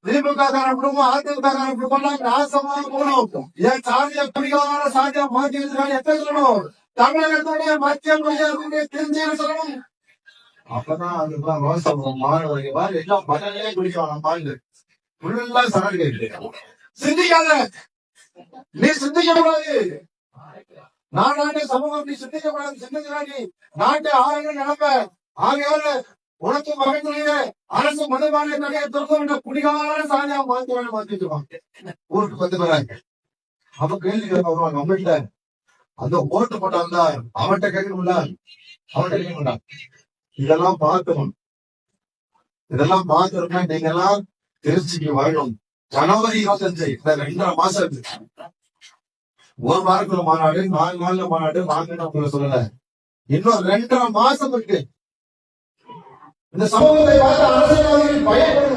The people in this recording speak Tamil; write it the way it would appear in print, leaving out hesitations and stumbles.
திமுக குடும்பம் அதிமுக குடும்பம் நாசமா போகணும். என் சாதிய பிடிக்காத சாதியா மாற்றி வச்சிருக்காங்க. எத்தனை சொல்லணும்? தமிழகத்துடைய மத்திய மொழியாளர்களுடைய தெரிஞ்சு சொல்லணும். அப்பதான் அதுதான் ரோசம் மாணவர்கள் எல்லாம் பதவியே குடிக்கலாம். பாருங்க ஃபுல்லா சரடு கேட்டு சிந்திக்காத. நீ சிந்திக்க கூடாது. நாட்டு சமூகம் நீ சிந்திக்க கூடாது. சிந்திக்கிறாடி நாட்டை ஆளுநர் நினைப்ப ஆகையால உனக்கு மகன்களே அரசு மதுபான கடையை திறக்க வேண்டிய குடிகார சாதியா மாத்திருவாங்க. ஊருக்கு 10 பேராங்க. அப்ப கேள்வி வருவாங்க அவங்கள்ட்ட. அந்த ஓட்டு போட்டாங்க அவன்கிட்ட கேட்கணும்ல, அவன்கிட்ட கேட்கணும்ல. இதெல்லாம் பார்க்கணும். இதெல்லாம் பார்க்கணும்னா நீங்க எல்லாம் திருச்சிக்கு வரணும். ஜனவரி 25 இந்த 2.5 மாசம் இருக்கு. 1 வாரத்துல மாநாடு, 4 நாள்ல மாநாடு வாங்கன்னு உங்களை சொல்லல. இன்னும் 2.5 மாசம் இருக்கு. இந்த சமூகத்தை அரசியல்வாதிகள் பயன்படுத்த